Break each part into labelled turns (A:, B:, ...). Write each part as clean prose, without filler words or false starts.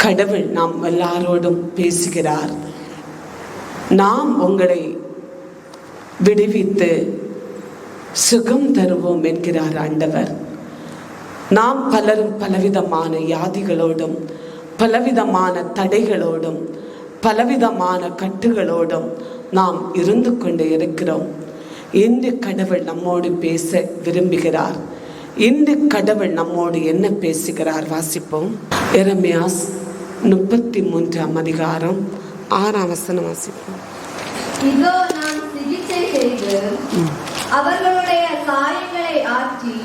A: கடவுள் நாம் எல்லாரோடும் பேசுகிறார். நாம் உங்களை விடுவித்து சுகம் தருவோம் என்கிறார் ஆண்டவர். நாம் பலரும் பலவிதமான வியாதிகளோடும் பலவிதமான தடைகளோடும் பலவிதமான கட்டுகளோடும் நாம் இருந்து கொண்டு இருக்கிறோம். இன்று கடவுள் நம்மோடு பேச விரும்புகிறார். இன்று கடவுள் நம்மோடு என்ன பேசுகிறார் வாசிப்போம். எரேமியா 33 6 வாசிப்போம்.
B: இதோ நான் சிகிச்சை செய்து அவர்களுடைய காயங்களை ஆற்றி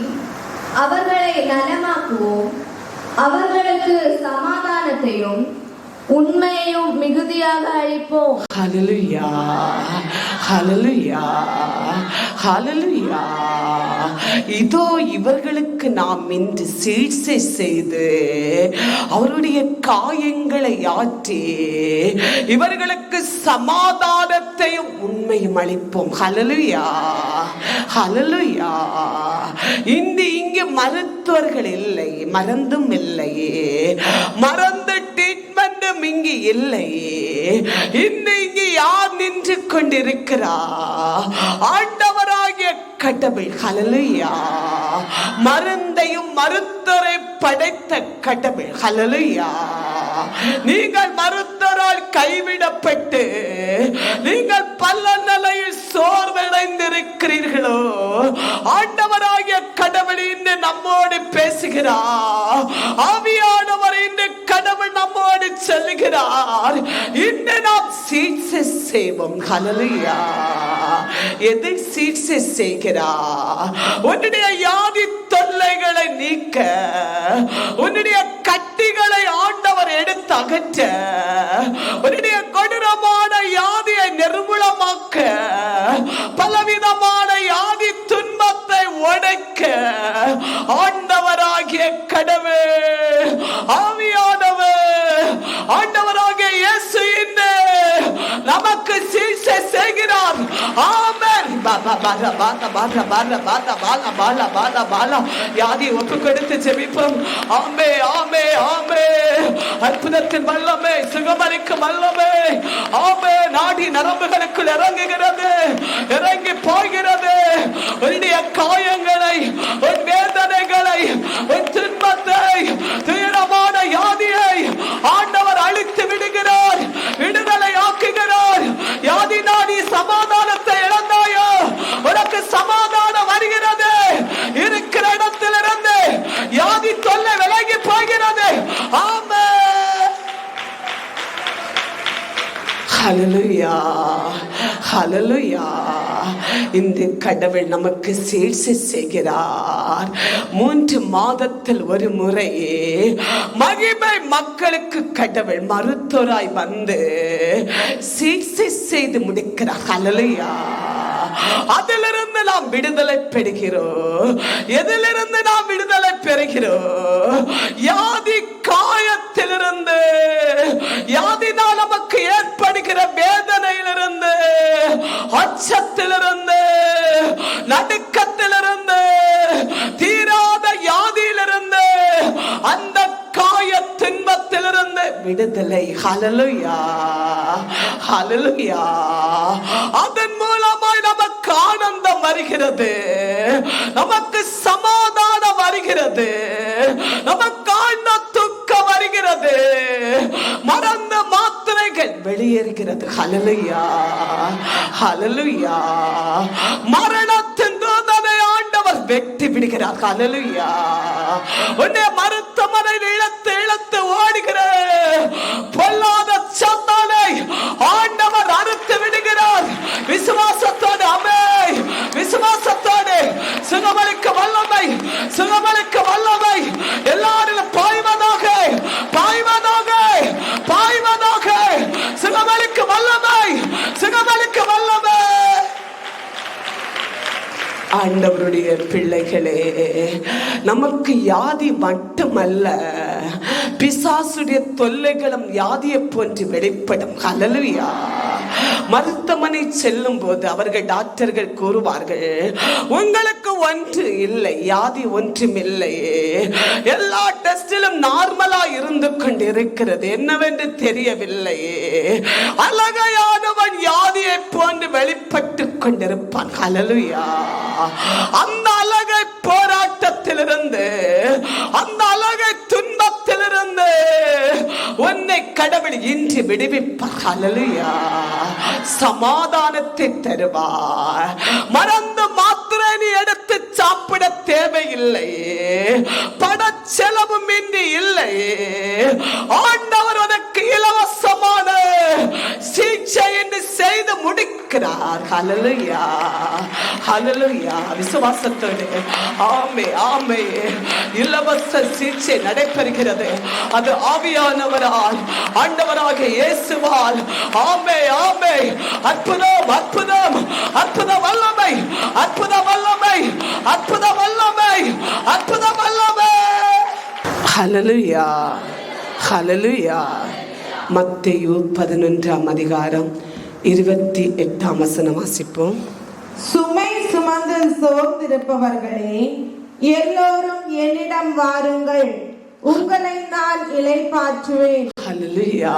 B: அவர்களை நலமாக்குவோம். அவர்களுக்கு சமாதானத்தையும் உண்மையையும் மிகுதியாக அளிப்போம்.
A: ஹல்லேலூயா, ஹல்லேலூயா, ஹல்லேலூயா. இதோ இவர்களுக்கு நாம் இன்று சிகிச்சை செய்து அவருடைய காயங்களை ஆற்றி இவர்களுக்கு சமாதானத்தையும் உண்மையும் அளிப்போம். ஹல்லேலூயா, ஹல்லேலூயா. இங்கு மருத்துவர்கள் இல்லை, மருந்தும் இல்லையே, மருந்து ட்ரீட்மெண்ட்டும் இங்கு இல்லையே. இங்கு யார் நின்று கொண்டிருக்கிறார்? ஆண்டவராகிய கடவுள். ஹல்லேலூயா. மருந்தையும் மருத்துவரை படைத்த கடவுள். ஹல்லேலூயா. நீங்கள் மருத்துவரால் கைவிடப்பட்டு நீங்கள் பல நிலையில் சோர்வடைந்திருக்கிறீர்களோ, ஆண்டவராகிய கடவுள் இன்று நம்மோடு பேசுகிறார். ஆவியானவர் இன்று கடவுள் நம்மோடு சொல்லுகிறார். இன்று நாம் சிகிச்சை செய்வோம். ஹல்லேலூயா. எதை சிகிச்சை செய்கிறார்? உன்னுடைய வியாதி தொல்லைகளை நீக்க, உன்னுடைய கட்டிகளை ஆண்டவர் எடுத்து அகற்ற, உன்னுடைய கொடூரமான வியாதியை நிர்மூலமாக்க, பலவிதமான வியாதி துன்பத்தை உடைக்க ஆண்டவராகிய கடவுள், ஆவியானவர், ஆண்டவராகிய இயேசு நமக்கு சிகிச்சை செய்கிறார். ஆமென். யாதி ஒப்பு கொடுத்து ஜெபிப்போம். ஆமே, ஆமே, ஆமே. அற்புதத்தின் வல்லமே, சுகமளிக்கும் வல்லமே, ஆமே, நாடி நரம்புகளுக்குள் இறங்குகிறது, இறங்கி போகிறது. உன்னுடைய காயங்களை, உன் வேதனைகளை, உன் துன்பத்தை, துயரமான யாதியை ஆண்டவர் அழித்து விடுகிறார், விடுதலை ஆக்குகிறார். யாதி நாடி சமாதானத்தை இழந்தாயோ, உனக்கு சமாதானம் வருகிறது. இருக்கிற இடத்திலிருந்து யாதி தொல்லை விலகி போகிறது. ஆமென். ஹல்லேலூயா, ஹல்லேலூயா. இந்த கடவுள் நமக்கு சிகிச்சை செய்கிறார். 3 மாதத்தில் ஒரு முறை மகிமை மக்களுக்கு கடவுள் மருத்துவராய் வந்து சிகிச்சை செய்து முடிக்கிறார். ஹல்லேலூயா. அதிலிருந்து நாம் விடுதலை பெறுகிறோம். எதிலிருந்து நாம் விடுதலை பெறுகிறோம்? யாதி காயத்திலிருந்து, யாதினால் நமக்கு ஏற்படுகிற வேதனையிலிருந்து, அச்சத்திலிருந்து, நடுக்கத்திலிருந்து, தீராத யாதியிலிருந்து, அந்த காய துன்பத்திலிருந்து விடுதலை. ஹல்லேலூயா, ஹல்லேலூயா. அதன் மூலமாய் நமக்கு ஆனந்தம் வருகிறது, நமக்கு சமாதானம் வருகிறது, நமக்கு ஆழ்ந்த துக்கம் வருகிறது, மறந்த மாத்திரைகள் வெளியேறுகிறது. ஹல்லேலூயா, ஹல்லேலூயா. மரணத்தின் தூதனை ஆண்டவர் வெட்டி விடுகிறார். ஹல்லேலூயா. உன்னை மருத்துவமனையில் இழத்து இழத்து ஓடுகிற பொல்லாத சத்தானை ஆண்டவர் அறுத்து விடுகிறார். விசுவாசத்தோடு, அமே, விசுவாசத்தோடு சுகமளிக்க வல்லமை, சுகமளிக்க வல்லமை எல்லாரிலும் பாய்வதாக, பாய்வதாக, பாய்வதாக. சுகமளிக்க வல்லமை, சுகமளிக்க வல்லமை. ஆண்டவருடைய பிள்ளைகளே, நமக்கு வியாதி மட்டுமல்ல, பிசாசுடைய தொல்லைகளும் வியாதியை போன்று வெளிப்படும். ஹல்லேலூயா. மருத்துவமனை செல்லும் போது அவர்கள் டாக்டர்கள் கூறுவார்கள், உங்களுக்கு ஒன்று இல்லை, வியாதி ஒன்றும் இல்லை, எல்லா டெஸ்டிலும் நார்மலா இருந்து கொண்டிருக்கிறது, என்னவென்று தெரியவில்லை. அழகையானவன் வியாதியை போன்று வெளிப்பட்டு கொண்டிருப்பான். ஹல்லேலூயா. அந்த அழகை போராட்டத்திலிருந்து, அந்த அழகை துன்பத்திலிருந்து உன்னை கடவுள் இன்று விடுவிப்பார். ஹல்லேலூயா. சமாதானத்தை தருவார். மறந்து மாத்திரை நீ எடுத்து சாப்பிட தேவையில்லை, பணச்செலவும் இன்றி இல்லை. ஆண்டவர் உனக்கு இலவசமான சிகிச்சை என்று செய்து முடிக்கிறார். ஹல்லேலூயா, ஹல்லேலூயா. விசுவாசத்தோடு ஆமே ஆமே இலவச சிகிச்சை நடைபெறுகிறது. அது ஆவியானவரால், ஆண்டவராக இயேசுவால். ஆமே ஆமே. அற்புதம் அற்புதம் அற்புத வல்லமை, அற்புத வல்லமை, அற்புத வல்லமை, அற்புத வல்லமை. ஹல்லேலூயா, ஹல்லேலூயா. மத்தேயு 11ஆம் அதிகாரம் 28ஆம் வசனம் வாசிப்போம்.
C: சுமை சுமந்து சோர்ந்திருப்பவர்களே, எல்லோரும் என்னிடம் வாருங்கள், உங்களை நான் இளைப்பாற்றுவேன்.
A: ஹல்லேலூயா,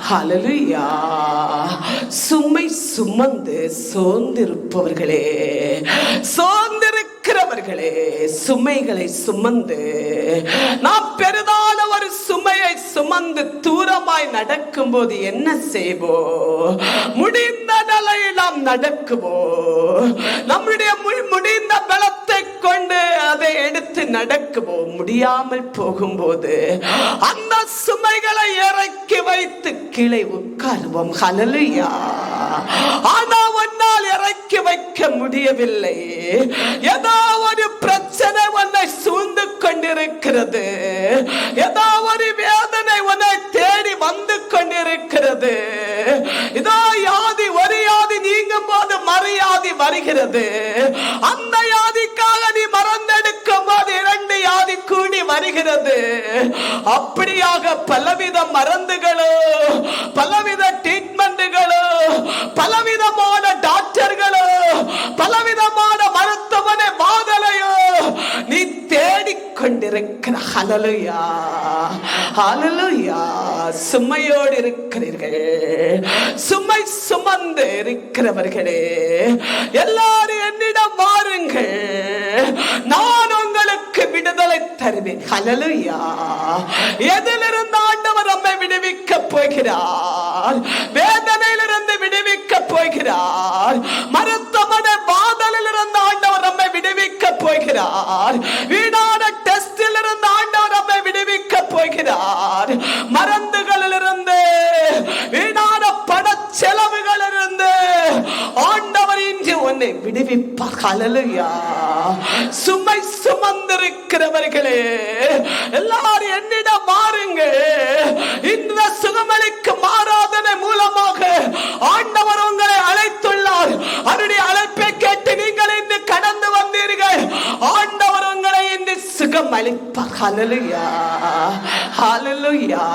A: ஹல்லேலூயா. சுமை சுமந்து சோர்ந்திருப்பவர்களே, சோர்ந்திருக்கிறவர்களே, சுமைகளை சுமந்து, நாம் பெரிதான ஒரு சுமையை சுமந்து தூரமாய் நடக்கும் போது என்ன செய்வோம்? முடிந்த நிலையில் நாம் நடக்குவோம். நம்முடைய முடிந்த பலத்தை கொண்டு அதை எடுத்து நடக்குவோம். முடியாமல் போகும்போது அந்த சுமைகளை இறக்கி வைத்து கீழே உட்காருவோம். ஹல்லேலூயா. ஆனா உன்னால் இறக்கி வைக்க முடியவில்லை. ஏதோ ஒரு பிரச்சனை உன்னை சூழ்ந்து கொண்டிருக்கிறது, ஏதோ ஒரு வேதனை உன்னை தேடி வந்து கொண்டிருக்கிறது. இதோ யாதி, ஒரு யாதி நீங்கும் போது மறுயாதி வருகிறது. அந்த யாதிக்காக நீ மறந்தெடுக்கும் போது 2 யாதி கூடி வருகிறது. அப்படியாக பலவித மருந்துகளோ, பலவித ட்ரீட்மெண்ட்டுகளோ, பலவிதமான டாக்டர்களோ, பலவிதமான மருத்துவமனை வாதலையோ நீ தேடிக்கொண்டிருக்கிற. ஹல்லேலூயா, ஹல்லேலூயா. சுமையோடு இருக்கிறீர்கள், சுமை சுமந்து இருக்கிறவர்களே, எல்லாரும் என்னிடம் வாருங்கள், நான் உங்களுக்கு விடுதலை தருவேன். ஹல்லேலூயா. எதிலிருந்து ஆண்டவர் நம்மை விடுவிக்க போகிறார்? வேதனையிலிருந்து விடுவிக்க போகிறார். மருத்துவமனை வாதலில் இருந்து ஆண்டவர் நம்மை விடுவிக்க போகிறார். வீணான டெஸ்டில் இருந்து ஆண்டவர் நம்மை விடுவிக்க போகிறார். மருந்துகளிலிருந்து, வீணான பண செலவுகளிலிருந்து ஆண்டவர் இன்று உன்னை விடுவிப்பார். ஹல்லேலூயா. சுமை சுமந்திருக்கிறவர்களே, எல்லாரும் என்னிடம் வாருங்கள். இந்த சுகமளிக்கும் ஆராதனை மூலமாக ஆண்டவர் உங்களை அழைத்துள்ளார். அவருடைய அழைப்பை கேட்டு நீங்கள் இன்று கடந்து வந்தீர்கள். ஆண்டவர் உங்களை இன்று சுகம் அளிப்பார். ஹல்லேலூயா, ஹல்லேலூயா.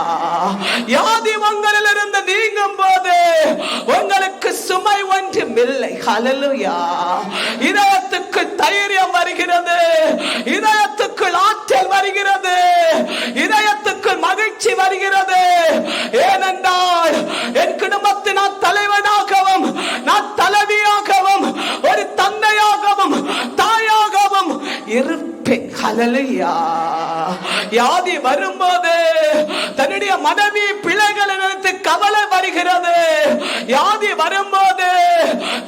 A: வியாதி உங்களிலிருந்து நீங்கும் போது உங்களுக்கு சுமை ஒன்றும் இல்லை. ஹல்லேலூயா. இதயத்துக்குள் தைரியம் வருகிறது, இதயத்துக்குள் ஆற்றல் வருகிறது, இதயத்துக்குள் மகிழ்ச்சி வருகிறது. ஏனென்றால் என் குடும்பத்தில் நான் தலைவனாகவும், நான் தலைவியாகவும், ஒரு தந்தையாகவும், தாயாகவும் இருப்பேன். ஹல்லேலூயா. வியாதி வரும்போது தன்னுடைய மனைவி பிள்ளைகளை நினைத்து கவலை வருகிறது. வியாதி வரும்போது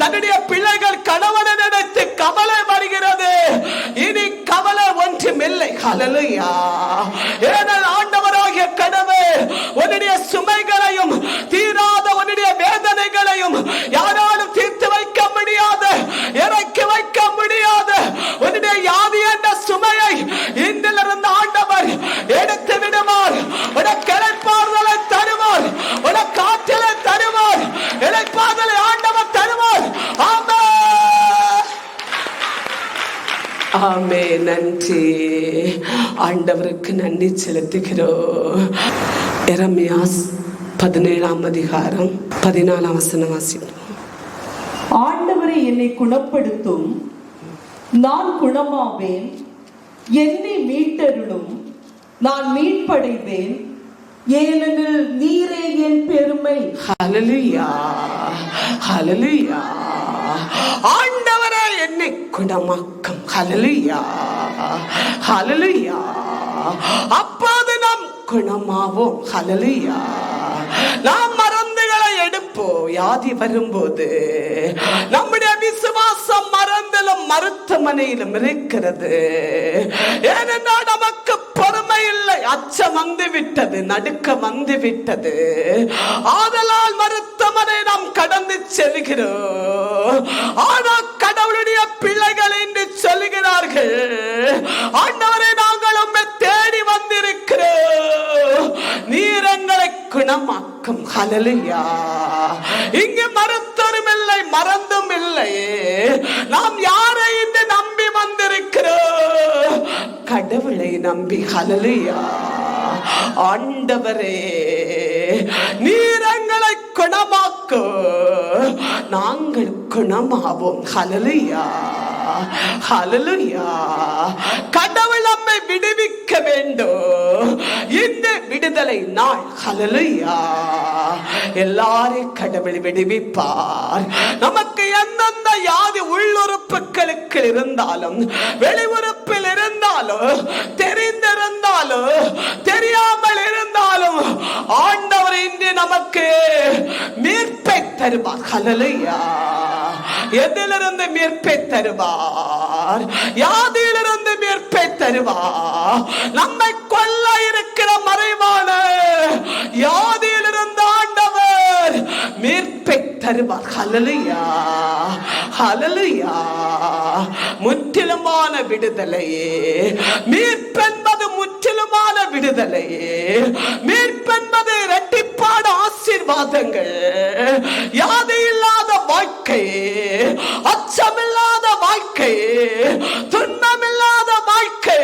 A: தன்னுடைய பிள்ளைகள் கணவனை நினைத்து கவலை வருகிறது. இனி கவலை ஒன்றுமில்லை. ஹல்லேலூயா. ஏனால் ஆண்டவராகிய கடவுள் உன்னுடைய சுமைகளையும், தீராத உன்னுடைய வேதனைகளையும் யாராலும் தீர்த்து வைக்க முடியாத, இறக்கி வைக்க முடியாத உன்னுடைய வியாதி என்ற சுமையை இன்றிலிருந்து ஆண்டவர் எடுத்து விடுவார். உனக்கு இளைப்பாறுதலை தருவார், உனக்கு ஆற்றலை தருவார், இளைப்பாறுதலை ஆண்டவர் தருவார். ஆமென், ஆமென். நன்றி ஆண்டவருக்கு நன்றி செலுத்துகிறோம். எரேமியா 17ஆம் அதிகாரம் 14ஆம் வசனம் வாசிப்போம்.
D: ஆண்டவரை என்னை குணப்படுத்தும், நான் குணமாவேன். என்னை மீட்டருளும், நான் மீட்படைவேன். ஏனெனில் நீரே என் பெருமை.
A: ஹல்லேலூயா, ஹல்லேலூயா. ஆண்டவரே என்னை குணமாக்கும். ஹல்லேலூயா, ஹல்லேலூயா. அப்போது நாம் குணமாவோம். ஹல்லேலூயா. நாம் மருந்துகளை எடுப்போம். வியாதி வரும்போது நம்முடைய விசுவாசம் மருந்திலும் மருத்துவமனையிலும் இருக்கிறது. ஏனென்றால் நமக்கு பொறுமை இல்லை, அச்சம் வந்து விட்டது, நடுக்கம் வந்து விட்டது. ஆதலால் மருத்துவமனை நாம் கடந்து செல்கிறோம். ஆனால் கடவுளுடைய பிள்ளைகள் என்று சொல்லுகிறார்கள். ஆண்டவரை நாங்கள் உம்மை தேடி வந்திருக்கிறோம், நீர் எங்களை குணமாக்கும். ஹல்லேலூயா. இங்கு மருத்துவரும் இல்லை, மருந்தும் இல்லை. நாம் யாரை இன்று நம்பி வந்திருக்கிறோம்? கடவுளை நம்பி. ஹல்லேலூயா. ஆண்டவரே நீர் எங்களை குணமாக்கும், நாங்கள் குணமாவோம். ஹல்லேலூயா, ஹல்லேலூயா. கடவுள் நம்மை விடுவிக்க வேண்டும். இந்த விடுதலை நாள். ஹல்லேலூயா. எல்லாரையும் கடவுள் விடுவிப்பார். நமக்கு எந்தெந்த வியாதி உள்ளுறுப்புகளுக்கு இருந்தாலும், வெளி உறுப்பில் இருந்தாலும், தெரிந்திருந்தாலும் தெரியாமல் இருந்தாலும், ஆண்டவர் இன்று நமக்கு மீட்பை தருவார். ஹல்லேலூயா. எதிலிருந்து மீட்பை தருவார்? யாதிலிருந்து மீட்பை தருவார்? நம்மை கொல்ல இருக்கிற மறைவான யாதிலிருந்து ஆண்டவர் மீட்பை தருவார். ஹல்லேலூயா, ஹல்லேலூயா. முற்றிலுமான விடுதலையே மீட்பென்பது, முற்றிலுமான விடுதலையே மீட்பென்பது. இரட்டிப்பான ஆசீர்வாதங்கள், யாதி இல்லாத வாழ்க்கை, அச்சமில்லாத வாழ்க்கை, துன்பமில்லாத வாழ்க்கை.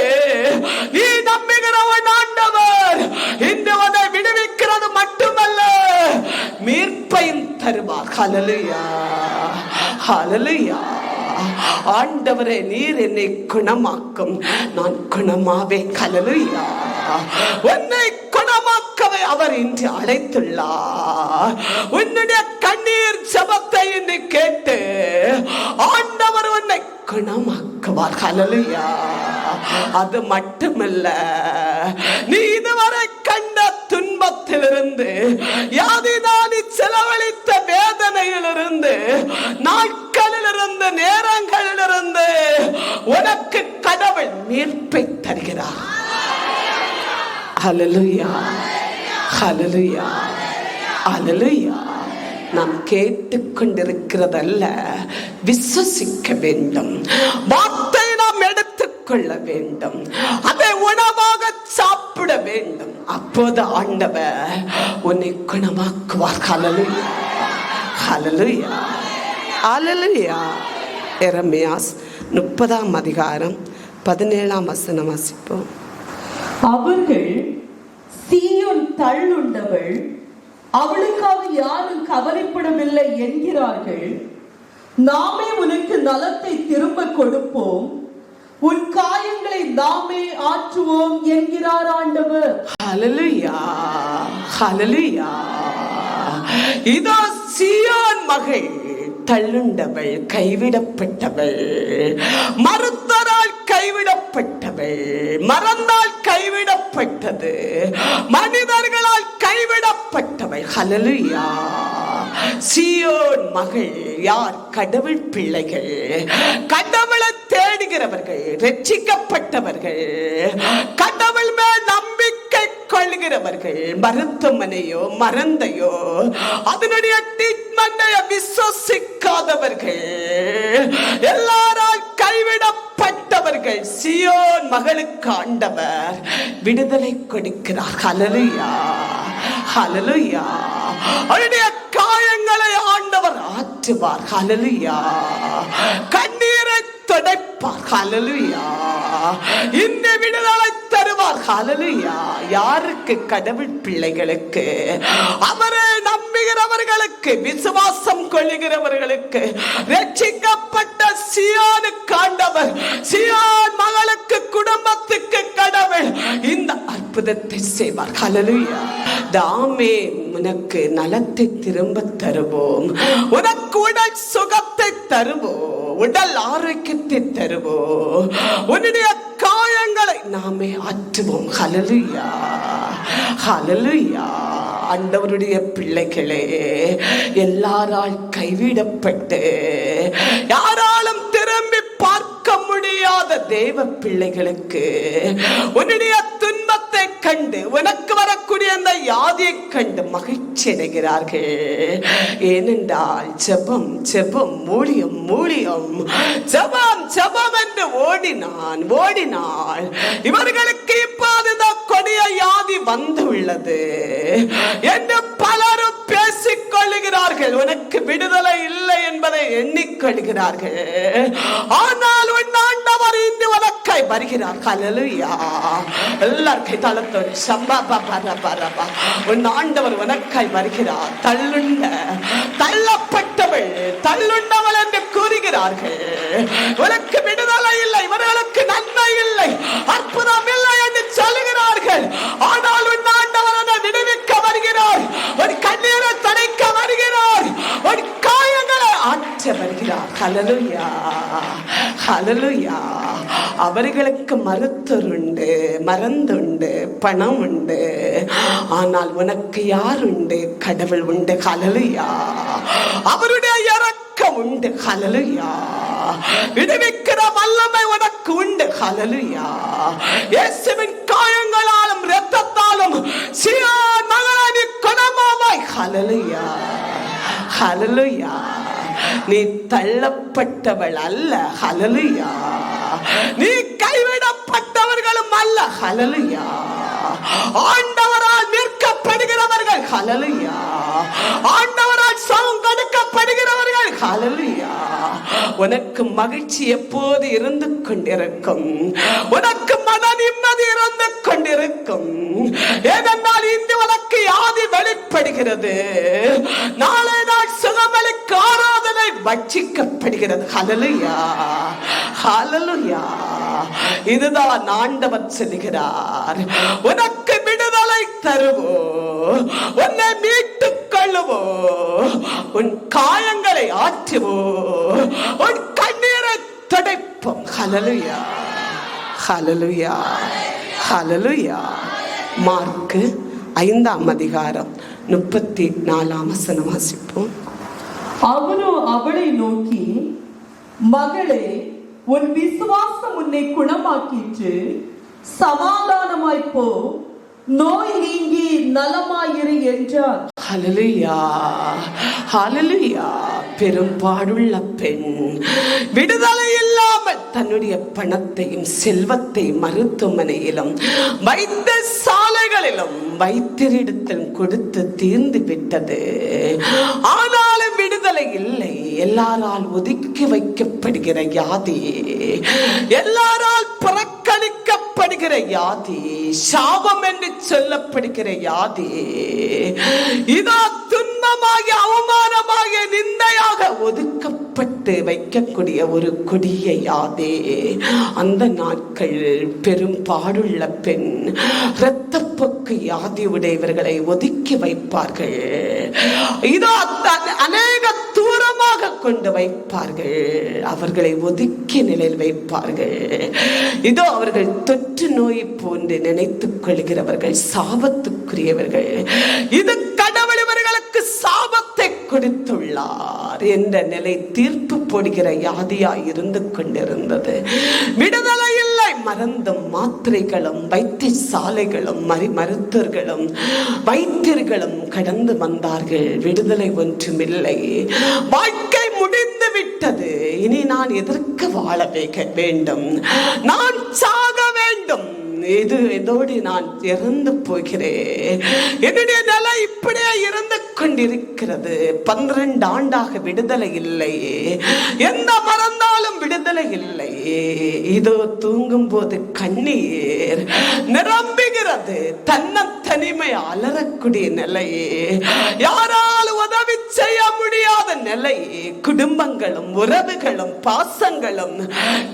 A: நீ நம்புகிறவன் ஆண்டவர் இன்று உன்னை விடுவிக்கிறது மட்டுமல்ல, மீட்பையும் தருவார். ஹல்லேலூயா, ஹல்லேலூயா. ஆண்டவரே நீர் என்னை குணமாக்கும், நான் குணமாவேன். ஹல்லேலூயா. உன்னை குணமாக்கவே அவர் இன்று அழைத்துள்ளார். உன்னுடைய கண்ணீர் ஜெபத்தை இன்று கேட்டு ஆண்டவர் உன்னை குணமாக்குவார். ஹல்லேலூயா. அது மட்டுமல்ல, நீ இதுவரை கண்ட துன்பத்திலிருந்து, யாதினாலி செலவழித்த வேதனையிலிருந்து, நாட்களிலிருந்து, நேரங்களிலிருந்து உனக்கு கடவுள் மீட்பை தருகிறார். ஹல்லேலூயா, ஹல்லேலூயா, ஹல்லேலூயா. நாம் கேட்டுக்கொண்டிருக்கிறதல்ல, விசுவசிக்க வேண்டும். வார்த்தை நாம் எடுத்துக்கொள்ள வேண்டும், அதை உணவாக சாப்பிட வேண்டும். அப்போது ஆண்டவர் உன்னை குணமாக்குவார். ஹல்லேலூயா, ஹல்லேலூயா, ஹல்லேலூயா. எரேமியாஸ் 30ஆம் அதிகாரம் 17ஆம் வசனம் வாசிப்போம்.
D: அவர்கள் சீயோன் தள்ளுண்டவள், அவளுக்காக யாரும் கவலைப்படவில்லை என்கிறார்கள். நாமே உனக்கு நலத்தை திரும்ப கொடுப்போம், உன் காயங்களை நாமே ஆற்றுவோம் என்கிறார் ஆண்டவர்.
A: ஹல்லேலூயா, ஹல்லேலூயா. இதோ சீயோன் மகள் தள்ளுண்டவள், கைவிடப்பட்டவள், மறுத்தரால் கைவிடப்பட்டவள், மறந்தால் கைவிடப்பட்டது, மனிதர்களால் கைவிடப்பட்டவள். ஹல்லேலூயா. சீயோன் மகள் யார்? கடவுள் பிள்ளைகள், கடவுளை தேடுகிறவர்கள், ரட்சிக்கப்பட்டவர்கள், கடவுள் மேல் நம்பிக்கை கொள்கிறவர்கள். மருத்துவமனையோ மருந்தையோ அதனுடைய ட்ரீட்மெண்டையோ விசுவசிக்காதவர்கள், எல்லாரால் கைவிடப்பட்டவர்கள். சீயோன் மகளுக்கு ஆண்டவர் விடுதலை கொடுக்கிறார். ஹல்லேலூயா, ஹல்லேலூயா. அவருடைய காயங்களை ஆண்டவர் ஆற்றுவார். ஹல்லேலூயா. கண்ணீரை துடைப்பார். ஹல்லேலூயா. இந்த விடுதலை தருவார். செய்வார். ஹல்லேலூயா. யாருக்கு? கடவுள் பிள்ளைகளுக்கு, அவரை நம்புகிறவர்களுக்கு, விசுவாசம் கொள்ளுகிறவர்களுக்கு, ரட்சிக்கப்பட்ட சீயோனுக்கு ஆண்டவர், சீயோன் மகளுக்கு, குடும்பத்துக்கு கடவுள் இந்த அற்புதத்தை செய்வார். ஹல்லேலூயா. தாமே உனக்கு நலத்தை திரும்ப தருவோம், உனக்கு உடல் சுகத்தை தருவோம், உடல் ஆரோக்கியத்தை தருவோம், உன்னுடைய காயங்களை நாமே ஆற்றுவோம். ஹல்லேலூயா. ஹல்லேலூயா. ஆண்டவருடைய பிள்ளைகளே, எல்லாரால் கைவிடப்பட்டு யாராலும் திரும்பி பார்க்க முடியாத தேவ பிள்ளைகளுக்கு உன்னுடைய துன்பத்தை கண்டு, உனக்கு வரக்கூடிய அந்த யாதியை கண்டு மகிழ்ச்சி அடைகிறார்கள். ஏனென்றால் ஜெபம் ஜெபம், ஊழியம் ஊழியம், ஜெபம் ஜெபம் என்று ஓடினாள். இவர்களுக்கு இப்போது இந்த கொடிய யாதி வந்துள்ளது என்று பலரும் பேசிக் கொள்ளுகிறார்கள். உனக்கு விடுதலை இல்லை என்பதை எண்ணிக்கொள்கிறார்கள். ஆனால் உன் ஆண்டவர் இன்று உனக்கை வருகிறார். ஹல்லேலூயா. எல்லாரும் கை தளத்தோடு சம்பா. உன் ஆண்டவர் உனக்காய் வருகிறார். தள்ளப்பட்டவள் தள்ளுண்டவள் என்று கூறுகிறார்கள். உனக்கு விடுதலை இல்லை, இவர்களுக்கு நன்மை இல்லை, அற்புதம் இல்லை என்று சொல்லுகிறார்கள். ஆனால் உன் ஆண்டவர் அதை விடுவிக்க வருகிறார். ஒரு கண்ணீரை தடைக்க வருகிறார். ஒரு காயங்களை ஆற்ற வருகிறார். ஹல்லேலூயா. ஹல்லேலூயா. அவர்களுக்கு மருத்துவருண்டு, மருந்துண்டு, பணம் உண்டு. ஆனால் உனக்கு யார் உண்டு? கடவுள் உண்டு. ஹல்லேலூயா. அவருடைய இரக்கம் உண்டு. ஹல்லேலூயா. விடுவிக்கிற வல்லமை உனக்கு உண்டு. ஹல்லேலூயா. இயேசுவின் காயங்களாலும் இரத்தத்தாலும் சீயோன் மகளே நீ குணமாவாய். ஹல்லேலூயா. ஹல்லேலூயா. நீ தள்ளப்பட்டவள் அல்ல. ஹல்லேலூயா. நீ கைவிடப்பட்டவர்களும் அல்ல. ஹல்லேலூயா. ஆண்டவரால் நிற்கப்படுகிறவர்கள். ஹல்லேலூயா. ஆண்டவரால் சமம் கொடுக்கப்படுகிறவர்கள். ஹல்லேலூயா. உனக்கு மகிழ்ச்சி எப்போது இருந்து கொண்டிருக்கும், உனக்கு மன நிம்மதி இருந்து கொண்டிருக்கும். ஏனென்றால் இன்று உனக்கு யாதி வெளிப்படுகிறது, நாளை நாள் சுகமளிக்க ஆராதனை பட்சிக்கப்படுகிறது. ஹல்லேலூயா. ஹல்லேலூயா. இதுதான் ஆண்டவர் சொல்லுகிறார். உனக்கு விடுதலை தருவோ, உன்னை மீட்டுக் கொள்ளுவோ, உன் காயங்களை ஆற்றுவோ, உன் கண்ணீரை துடைப்போம். ஹல்லேலூயா. ஹல்லேலூயா. ஹல்லேலூயா. மார்க்கு 5ஆம் அதிகாரம் 34ஆம் வசனம் வாசிப்போம்.
D: அவனோ அவளை நோக்கி, மகளே, உன் விசுவாசம் உன்னை குணமாக்கிற்று, சமாதானமாய் போ, நோய் நீங்கி நலமாயிரு என்றார்.
A: ஹல்லேலூயா. ஹல்லேலூயா. பெரும்பாடுள்ள பெண் விடுதலை இல்லாமல் தன்னுடைய பணத்தையும் செல்வத்தையும் மருத்துவமனையிலும் வைத்தியசாலைகளிலும் வைத்தியரிடத்தில் கொடுத்து தீர்ந்து விட்டது. ஆனாலும் விடுதலை இல்லை. எல்லாரால் ஒதுக்கி வைக்கப்படுகிற யாதி, எல்லாரால் புறக்கணிக்கப்படுகிற யாதி, சாபம் என்று சொல்லப்படுகிற யாதி, இதோ துன்பமாக, அவமானமாக, நிந்தையாக ஒதுக்கப்பட்டு வைக்கக்கூடிய ஒரு கொடிய யாதி. அந்த நாட்கள் பெரும்பாடுள்ள பெண் இரத்தப்போக்கு யாதி உடையவர்களை ஒதுக்கி வைப்பார்கள். இதோ அநேக தூரமாக கொண்டு வைப்பார்கள். அவர்களை ஒதுக்கிய நிலையில் வைப்பார்கள். இதோ அவர்கள் தொற்று நோய் போன்று நினைத்துக் கொள்கிறவர்கள், சாபத்துக்குரியவர்கள். இது கடவுள் இவர்களுக்கு சாபத்தை கொடுத்துள்ளார் என்ற நிலை தீர்ப்பு போடுகிற யாதியாய் இருந்து கொண்டிருந்தது. விடுதலை இல்லை. மருந்தும் மாத்திரைகளும் வைத்தியசாலைகளும் மருத்துவர்களும் வைத்தியர்களும் கடந்து வந்தார்கள். விடுதலை ஒன்றுமில்லை. வாழ்க்கை முடிந்து விட்டது. இனி நான் எதற்கு வாழ வேண்டும்? நான் சாக வேண்டும் இதோடு நான் இறந்து போகிறேன், என்னுடைய நிலை இப்படியே இருந்து கொண்டிருக்கிறது, 12 ஆண்டாக விடுதலை இல்லை, எந்த மறந்தாலும் விடுதலை இல்லை, இதோ தூங்கும் போது கண்ணீர் நிரம்புகிறது, தனிமை அலறக்கூடிய நிலை, யாரால் உதவி செய்ய முடியாத நிலை, குடும்பங்களும் உறவுகளும் பாசங்களும்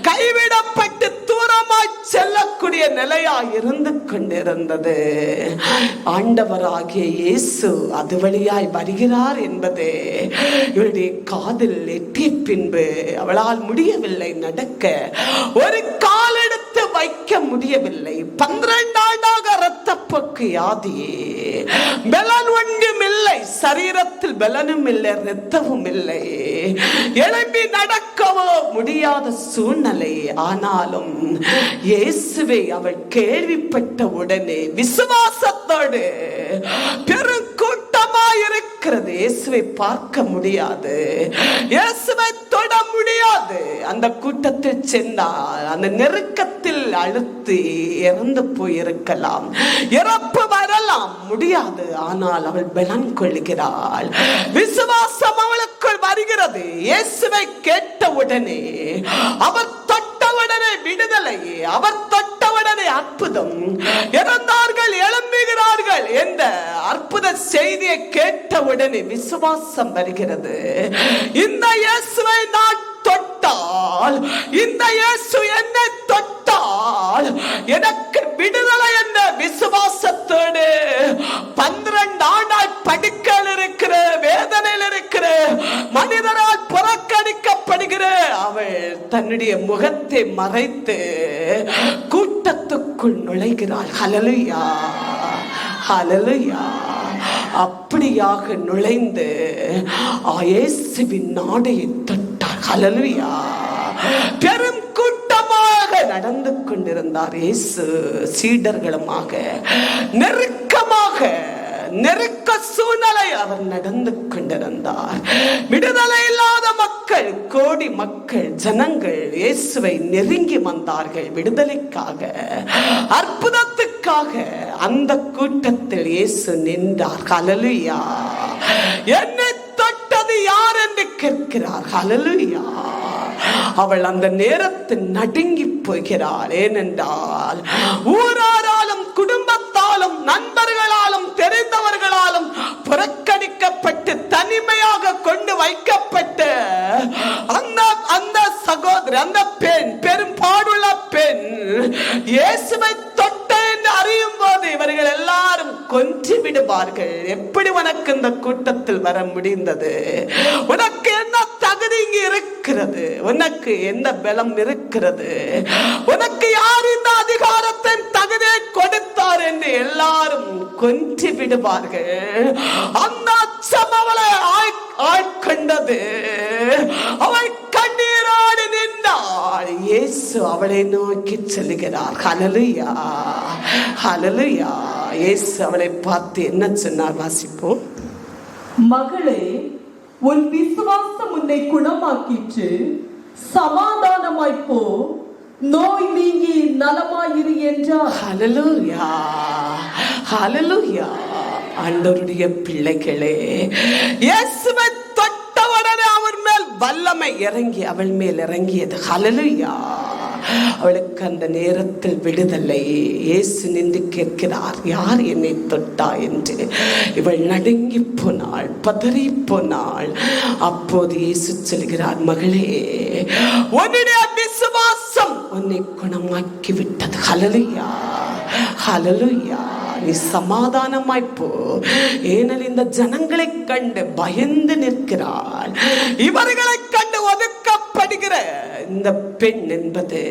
A: கைவிடப்பட்டு தூரமாய் செல்லக்கூடிய நிலையா இருந்து கொண்டிருந்தது. ஆண்டவராகிய இயேசு அது வழியாய் வருகிறார் என்பது இவருடைய காதில் எட்டிய பின்பு அவளால் முடியவில்லை நடக்க, ஒரு கால் எடுத்து வைக்க முடியவில்லை. 12 ஆண்டாக இரத்தப்போக்கு வியாதி, பலன் ஒன்றும் இல்லை, சரீரத்தில் பலனும் இல்லை, இரத்தமும் இல்லை, எழும்பி நடக்கவோ முடியாத சூழ்நிலை. ஆனாலும் இயேசுவை அவள் கேள்விப்பட்ட உடனே விசுவாசத்தோடு பெருங்கூட்டமாய் இருக்கிறது. இயேசுவை பார்க்க முடியாது, இயேசுவை தொட முடியாது. அந்த கூட்டத்தில் சென்றால் அந்த நெருக்கத்தில் அழுத்தி இறந்து போயிருக்கலாம், இறப்பு வரலாம், முடியாது. ஆனால் அவள் பலன் கொள்கிறாள், விசுவாசம் அவளுக்குள் வருகிறது. இயேசுவை கேட்ட உடனே, அவர் தொட்டவுடனே விடுதலை, அவர் தொட்டவுடனே அற்புதம், இறந்தார்கள் எழும்புகிறார்கள் என்ற அற்புத செய்தியை கேட்டவுடனே விசுவாசம் வருகிறது. இந்த இயேசுவை நான் தொட்டால், இந்த இயேசு என்னை தொட்டால் எனக்கு விடுதலை என்ற விசுவாசத்தோடு 12 ஆண்டால் படுக்கையில் இருக்கிற, வேதனையில் இருக்கிற, மனிதரால் புறக்கணிக்கப்படுகிற அவள் தன்னுடைய முகத்தை மறைத்து கூட்டத்துக்குள் நுழைகிறாள். ஹல்லேலூயா, ஹல்லேலூயா. அப்படியாக நுழைந்து இயேசுவின் நாடையை தொட்டார். ஹல்லேலூயா. பெரும் கூட்டமாக நடந்து கொண்டிருந்தார் இயேசு, சீடர்களுமாக நெருக்கமாக, நெருக்க சூழ்நிலை அவர் நடந்து கொண்டிருந்தார். விடுதலை இல்லாத மக்கள், கோடி மக்கள், ஜனங்கள் இயேசுவை நெருங்கி வந்தார்கள் விடுதலைக்காக, அற்புதத்துக்காக. அந்த கூட்டத்தில் இயேசு நின்றார். ஹல்லேலூயா. என்னை தொட்டது யார் என்று கேட்கிறார். ஹல்லேலூயா. அவள் அந்த நேரத்தில் நடுங்கி போகிறாள். ஏனென்றால் ஊராராலும், குடும்பத்தாலும், நண்பர்களாலும், தெரிந்தவர்களாலும் புறக்கணிக்கப்பட்டு தனிமையாக கொண்டு வைக்கப்பட்டு அந்த சகோதரி, அந்த பெண், பெரும்பாடுள்ள பெண் இயேசுவை தொட்ட என்று அறியும் போது இவர்கள் எல்லாரும் கொன்று விடுவார்கள். எப்படி உனக்கு இந்த கூட்டத்தில் வர முடிந்தது? உனக்கு என்ன தகுதி இங்கு இருக்கிறது? உனக்கு என்ன பலம் இருக்கிறது? உனக்கு யார் இந்த அதிகாரத்தை, தகுதியை கொடுத்தார் என்று எல்லாரும் கொன்று விடுவார்கள். அந்த அச்சம் அவளை ஆட்கொண்டது. அவள் கண்ணீரோடு நின்றாள். இயேசு அவளை நோக்கி செல்கிறார். ஹல்லேலூயா, ஹல்லேலூயா. இயேசு அவளை பார்த்து என்ன சொன்னார்? வாசிப்போம்.
D: மகளே, உன் விசுவாசம் உன்னை குணமாக்கிற்று, சமாதானமாய் போ, நோய் நீங்கி நலமாயிரு என்றார்.
A: ஹல்லேலூயா, ஹல்லேலூயா. ஆண்டவருடைய பிள்ளைகளே, இயேசுவை தொட்டவுடனே அவர் மேல் வல்லமை இறங்கி, அவள் மேல் இறங்கியது. ஹல்லேலூயா. அவளுக்கு அந்த நேரத்தில் விடுதலை. இயேசு நின்று கேட்கிறார், யார் என்னை தொட்டா என்று. இவள் நடுங்கி போனாள், பதறி போனாள். அப்போது இயேசு சொல்கிறார், மகளே, உன்னுடைய விசுவாசம் உன்னை குணமாக்கி விட்டது. ஹல்லேலூயா, ஹல்லேலூயா. நீ சமாதானமாய் போ. ஏனெனில் இந்த ஜனங்களை கண்டு பயந்து நிற்கிறாள். இவர்களை கண்டு ஒதுக்கப்படுகிற இந்த பெண் என்பது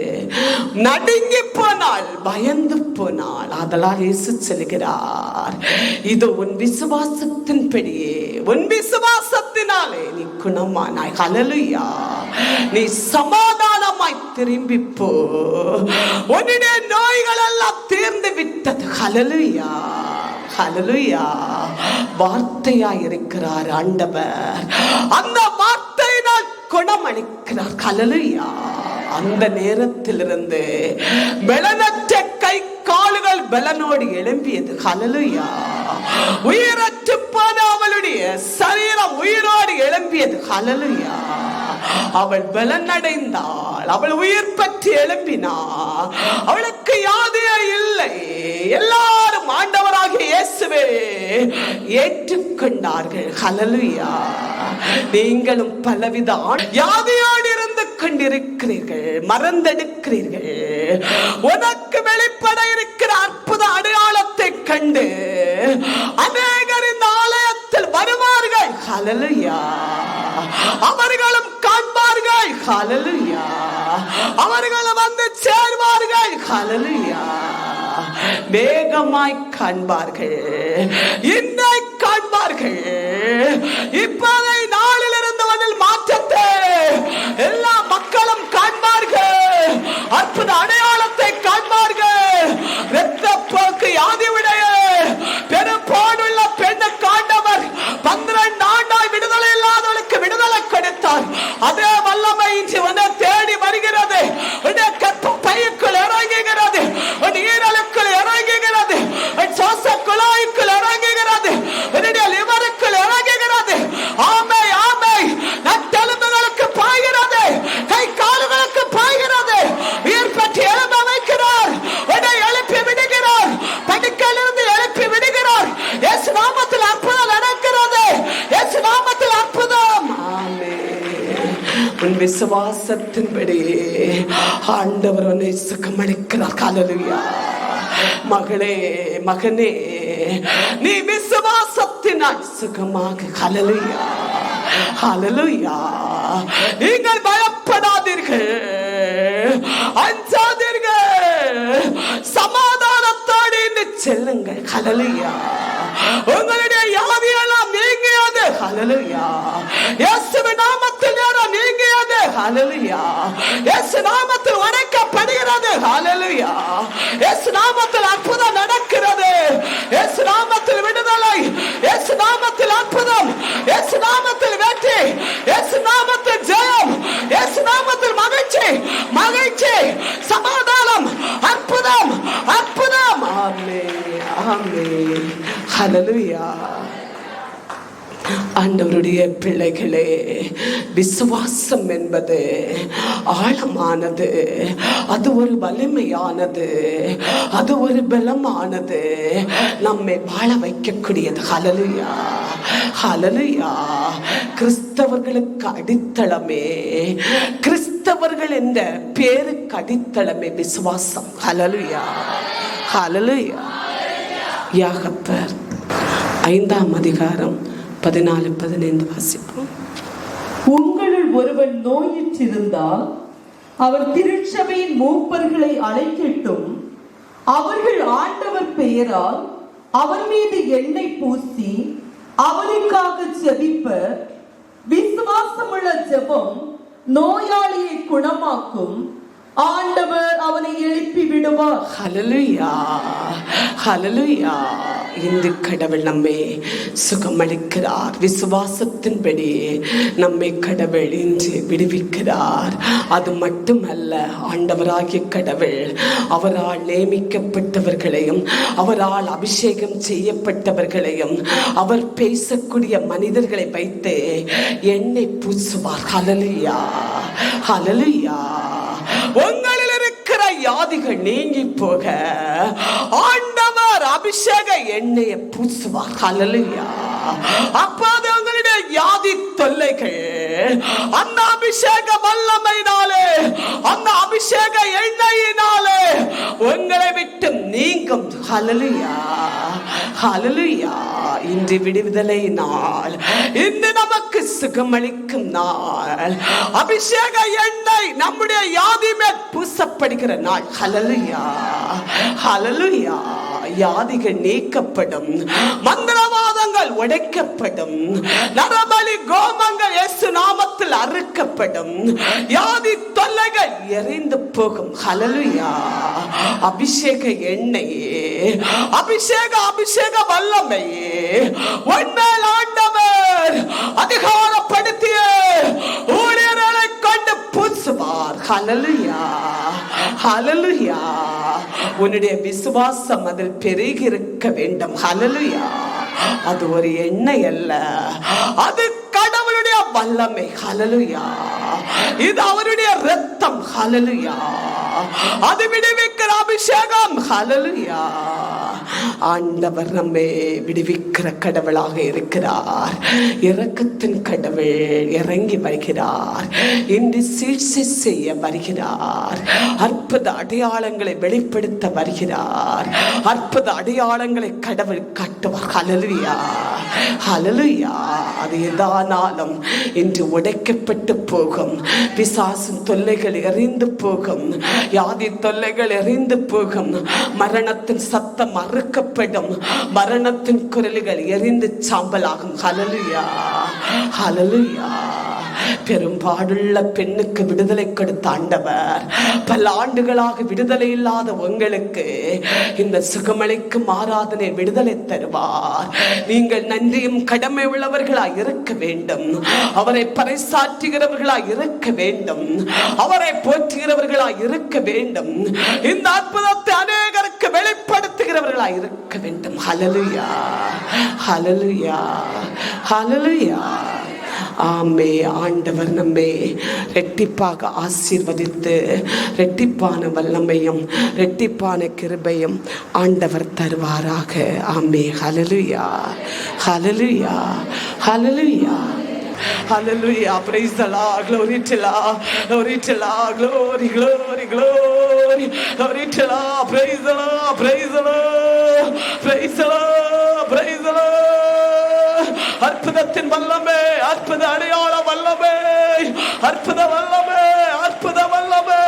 A: நடுங்கி போனாள், பயந்து போனாள். அதனால் இயேசு சொல்கிறார், இது உன் விசுவாசத்தின்படியே, உன் விசுவாசத்தினாலே நீ குணமானாய். ஹல்லேலூயா. நீ சமாதானமாய் திரும்பி போ. உன்னுடைய நோய்கள் எல்லாம் தீர்ந்து விட்டது. ஹல்லேலூயா, ஹல்லேலூயா. வார்த்தையாய் இருக்கிறார் ஆண்டவர். அந்த வார்த்தையினால் குணமளிக்கிறார். ஹல்லேலூயா. அந்த நேரத்திலிருந்து பலனற்ற கை, பலனோடு எழும்பியது. ஹல்லேலூயா. உயிரற்று போன அவளுடைய சரீரம் உயிரோடு எழும்பியது. ஹல்லேலூயா. அவள் பலனடைந்தாள், அவள் உயிர் பற்றி எழும்பினாள். அவளுக்கு யாதையே இல்லை. எல்லாரும் ஆண்டவராகிய இயேசுவை ஏற்றுக்கொண்டார்கள். ஹல்லேலூயா. நீங்களும் பலவித யாதையோடு இருந்து கொண்டிருக்கிறீர்கள், மறந்தெடுக்கிறீர்கள். உனக்கு வெளிப்பட இருக்கிற அற்புத அடையாளத்தை கண்டு அநேகர் இந்த ஆலயத்தில் வருவார்கள். ஹல்லேலூயா. அவர்களும் காண்பார்கள். ஹல்லேலூயா. அவர்களும் வந்து சேர்வார்கள். ஹல்லேலூயா. வேகமாய் காண்பார்கள், இன்னை காண்பார்கள். இப்போதை நாளிலிருந்து வந்தில் மாற்றத்தை எல்லா மக்களும் காண்பார்கள். அற்புத அடையாளத்தை காண்பார்கள். இரத்த போக்கு யாதியுடைய பெரும்பாடுள்ள பெண்ணை காண்டவர் 12 ஆண்டாய் விடுதலை இல்லாதவளுக்கு விடுதலை கொடுத்தார். அதே வல்லமை இன்று வந்து தேடி வருகிறது. கற்ப பைக்குள் இறங்குகிறது, ஈரலுக்குள் இறங்குகிறது, சுவாச குழாய்க்குள் இறங்குகிறது, லிவருக்குள் இறங்குகிறது. ஆமை ஆமை நட்டெலும்புகளுக்கு பாய்கிறது, கை கால்களுக்கு பாய்கிறது. உயிர் பற்றி எழுப்ப வைக்கிறார், எழுப்பி விடுகிறார், படுக்கையிலிருந்து எழுப்பி விடுகிறார். இயேசு நாமத்தில் அற்புதம் நடக்கிறது. இயேசு நாமத்தில் அற்புதம். உன் விசுவாசத்தின்படி ஆண்டவர் உன்னை சுகமளிக்கிறார். ஹல்லேலூயா. மகளே, மகனே, நீ விசுவாசத்தினால் சுகமாக. ஹல்லேலூயா. ஹல்லேலூயா. நீங்கள் பயப்படாதீர்கள், அஞ்சாதீர்கள், சமாதானத்தோடு செல்லுங்கள். ஹல்லேலூயா. உங்களுடைய யாவியெல்லாம் நீங்கியது. ஹல்லேலூயா. இயேசுவின் நாமத்தில் நீங்கியது. ஹல்லேலூயா. இயேசு நாமத்தில் உடைக்கப்படுகிறது. ஹல்லேலூயா. இயேசு நாமத்தில் அற்புதம் நடக்கிறது. இயேசு நாமத்தில் விடுதலை, இயேசு நாமத்தில் அற்புதம், இயேசு நாமத்தில் வெற்றி, இயேசு நாமத்தில் ஜெயம், இயேசு நாமத்தில் மகிழ்ச்சி, மகிழ்ச்சி, சமாதானம், அற்புதம், அற்புதம். ஆமென், ஆமென். ஹல்லேலூயா. ஆண்டவருடைய பிள்ளைகளே, விசுவாசம் என்பது ஆழமானது, அது ஒரு வலிமையானது, அது ஒரு பலமானது, நம்மை வாழ வைக்கக்கூடியது. ஹல்லேலூயா. ஹல்லேலூயா. கிறிஸ்தவர்களுக்கு அடித்தளமே, கிறிஸ்தவர்கள் என்ற பேருக்கு அடித்தளமே விசுவாசம். ஹல்லேலூயா. ஹல்லேலூயா. யாக்கோபர் 5ஆம் அதிகாரம் 14-15 வாசிப்போம்.
D: உங்களுள் ஒருவன் நோயிற்றிருந்தால் அவர் திருச்சபையின் மூப்பர்களை அழைக்கட்டும், அவர்கள் ஆண்டவர் பெயரால் அவர் மீது எண்ணெய் பூசி அவனுக்காக ஜெபிப்பர். விசுவாசமுள்ள ஜெபம் நோயாளியை குணமாக்கும், ஆண்டவர் அவனை எழுப்பி விடுவார்.
A: ஹல்லேலூயா. ஹல்லேலூயா. இந்த கடவுள் நம்மை சுகமளிக்கிறார். விசுவாசத்தின்படி நம்மை கடவுள் இன்று விடுவிக்கிறார். அது மட்டுமல்ல, ஆண்டவராகிய கடவுள் அவரால் நியமிக்கப்பட்டவர்களையும் அவரால் அபிஷேகம் செய்யப்பட்டவர்களையும் அவர் பேசக்கூடிய மனிதர்களை வைத்து எண்ணெய் பூசுவார். ஹல்லேலூயா. ஹல்லேலூயா. உங்களில் இருக்கிற யாதிகள் நீங்கி போக ஆண்டவர் அபிஷேக எண்ணெயை பூசுவார். ஹல்லேலூயா. அப்போது உங்களுடைய யாதி தொல்லைகள் அந்த அபிஷேக வல்லமையினாலே, அந்த அபிஷேக எண்ணெயினாலே உங்களை விட்டு நீங்கும். ஹல்லேலூயா. ஹல்லேலூயா. இன்று விடுதலை நாள், இன்று நமக்கு சுகமளிக்கும் நாள். அபிஷேக எண்ணெய் நம்முடைய யாதி மேல் பூசப்படுகிற நாள். ஹல்லேலூயா. ஹல்லேலூயா. யாதிகள் நீக்கப்படும், மந்திரவாதங்கள் உடைக்கப்படும், நரபலி கோமங்கள் இயேசு நாமத்தில் அறுக்கப்படும், யாதி தொல்லைகள் எரிந்து போகும். ஹல்லேலூயா. அபிஷேக எண்ணெயே, அபிஷேக வல்லமையே உன்மேல் ஆண்டவர் அதிகாரப்படுத்திய ஊழியர்களை கொண்டு பூசுவார். ஹல்லேலூயா. ஹல்லேலூயா. உன்னுடைய விசுவாசம் அதில் பெருகி இருக்க வேண்டும். ஹல்லேலூயா. அது ஒரு எண்ணெய் அல்ல, அது கடவுளுடைய வல்லமை. ஹல்லேலூயா. இது அவருடைய இரத்தம். ஹல்லேலூயா. அது விடுவிக்கிற அபிஷேகம். ஹல்லேலூயா. ஆண்டவர் நம்மை விடுவிக்கிற கடவுளாக இருக்கிறார். இரக்கத்தின் கடவுள் இறங்கி வருகிறார். இன்று சிகிச்சை செய்ய வருகிறார். அற்புத அடையாளங்களை வெளிப்படுத்த வருகிறார். அற்புத அடையாளங்களை கடவுள் காட்டுவார். ஹல்லேலூயா. ஹல்லேலூயா. அது எதானாலும் இன்று உடைக்கப்பட்டு போகும். பிசாசின் தொல்லைகள் எரிந்து போகும். வியாதி தொல்லைகள் எரிந்து போகும். மரணத்தின் சத்தம் அறுக்கப்படும். மரணத்தின் குரல்கள் எரிந்து சாம்பலாகும். ஹல்லேலூயா. ஹல்லேலூயா. பெரும்பாடுள்ள பெண்ணுக்கு விடுதலை கொடுத்த ஆண்டவர் பல ஆண்டுகளாக விடுதலை இல்லாத உங்களுக்கு இந்த சுகமளிக்கும் ஆராதனை விடுதலை தருவார். நீங்கள் நன்றியும் கடமை உள்ளவர்களாய் இருக்க வேண்டும். அவரை பறைசாற்றுகிறவர்களாய் இருக்க வேண்டும். அவரை போற்றுகிறவர்களாய் இருக்க வேண்டும். இந்த அற்புதத்தை அநேகருக்கு வெளிப்படுத்துகிறவர்களாய் இருக்க வேண்டும். ஹல்லேலூயா. ஹல்லேலூயா. ஹல்லேலூயா. ஆமே. ஆண்டவர் நம்மை ரெட்டிப்பாக ஆசீர்வதித்து ரெட்டிப்பான வல்லமையும் ரெட்டிப்பான கிருபையும் ஆண்டவர் தருவாராக. ஆமே. ஹல்லேலூயா. ஹல்லேலூயா. ஹல்லேலூயா. Hallelujah. Praise the Lord. Glory to Lord. Glory to Lord. Glory, glory, glory. Glory to Lord. Praise the Lord. Praise the Lord. Praise the Lord. Praise the Lord. அற்புதத்தின் வல்லமே, அற்புத அடையாள வல்லமே, அற்புத வல்லமே, அற்புத வல்லமே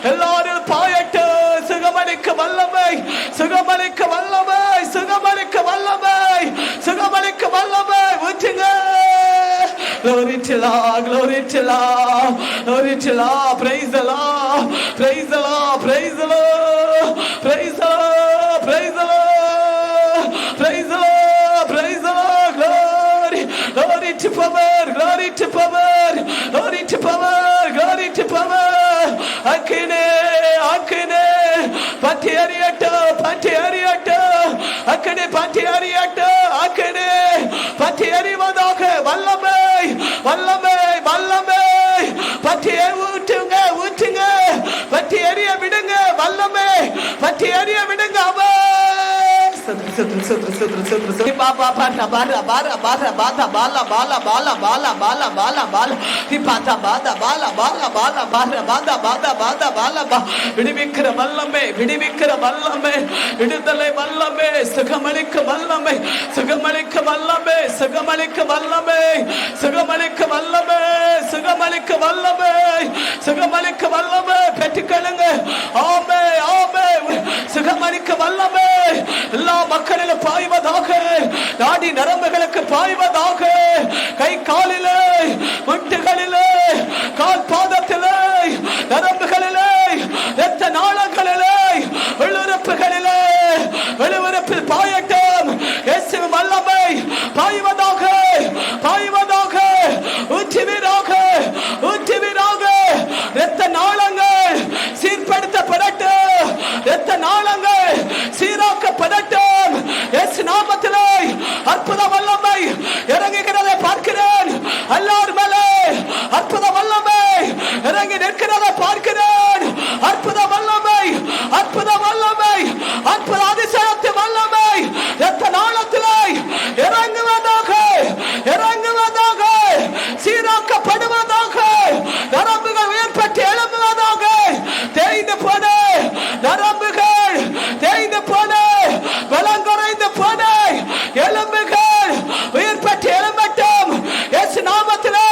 A: எல்லாரும் பாயட்டு. சுகமளிக்க வல்லமை, சுகமளிக்க வல்லமை, சுகமளிக்க வல்லமை, சுகமளிக்க வல்லமை ஊற்றுங்க. Glory to Lord, glory to Lord, glory to Lord. Praise the Lord, praise the Lord, praise the Lord, praise the Lord, praise the Lord, praise the Lord, praise the Lord. Glory, glory to power, glory to power, glory to power, glory to power. Akine, akine, pati ariyata, pati ariyata, akine pati ariyata, akine pati arivadaga vallame. வல்லமை, வல்லமை, பற்றி ஊற்றுங்க, ஊற்றுங்க, பற்றி எரிய விடுங்க. வல்லமை பற்றி எரிய விடுங்க. விடுவிக்கிற வல்லமை, விடுவிக்கிற வல்லமை, விடுதலை வல்லமை, சுகமளிக்க வல்லமை, சுகமளிக்க வல்லமை, சுகமளிக்க வல்லமை, சுகமளிக்க வல்லமை, சுகமளிக்க வல்லமை, சுகமளிக்க வல்லமை பெற்றுக்கொள்ளுங்க. ஆமே, ஆமே. சுகமளிக்க வல்லமை எல்லா மக்களிலும் பாய்வதாக. நாடி நரம்புகளுக்கு பாய்வதாக. கை காலிலே, முட்டுகளிலே, கால் பாதத்திலே, நரம்புகளிலே, இரத்த நாளங்களிலே, உள்ளுறுப்புகளிலே, வெளியுறுப்பில் பாயட்டும். இயேசுவின் வல்லமை பாய்வதாக, பாய்வதாக. ஊற்றுவீராக, ஊற்றுவீராக. இரத்த நாளங்கள் சீர்படுத்தப்படட்டும். இரத்த நாளங்கள் சீராக்கப்படட்டும். இயேசு நாமத்திலே அற்புத வல்லமை இறங்குகிறதை பார்க்கிறேன். எல்லார் மேலே அற்புத வல்லமை இறங்கி நிற்கிறதை பார்க்கிறேன். அற்புத வல்லமை, அற்புத வல்லமை, அற்புத அதிசயத்து வல்லமை இரத்த நாளத்திலே இறங்குவதாக, இறங்குவதாக, சீராக்கப்படுவதாக. நரம்புகள் உயர்பட்டு எழும்புவதாக. தேய்ந்து போன நரம்புகள், தேய்ந்து போன பலம் குறைந்து போன எலும்புகள் உயிர்பட்டு எழும்பட்டும். இயேசு நாமத்திலே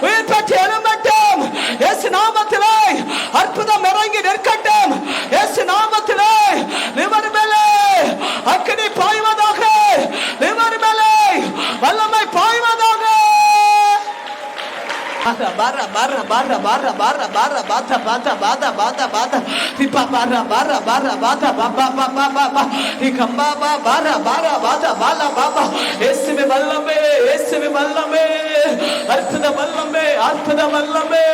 A: உயிர்பட்டு எழும்பட்டும். இயேசு நாமத்திலே அற்புதம் இறங்கி நிற்கட்டும். இயேசு நாமத்திலே நிவர் மேலே அக்கினி பாய்வதாக, நிவர் மேலே வல்லமை பாய்வதாக. Bara bara bara bara bara bara bara bata bata bata bata bata pipa bara bara bara bata baba baba baba ikamba bara bara bata bala baba இயேசுவே வல்லமே, இயேசுவே வல்லமே, அற்புத வல்லமே, அற்புத வல்லமே,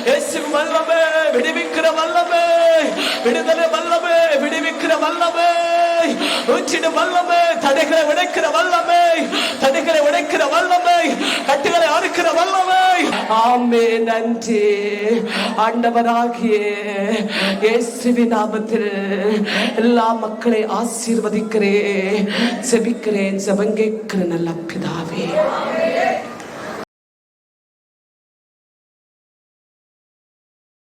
A: இயேசுவே வல்லமே, விடுவிக்கிற வல்லமே, விடுதலை வல்லமே, ஊற்றிடும் வல்லமை, தடைகளை உடைக்கிற வல்லமை, தடைகளை உடைக்கிற வல்லமை, கட்டுகளை அறுக்கிற வல்லமை. ஆமே, நன்றி ஆண்டவராகிய இயேசுவின் நாமத்தில் எல்லா மக்களை ஆசீர்வதிக்கிறேன், செபிக்கிறேன், ஜெபம் கேட்கிற நல்ல பிதாவே.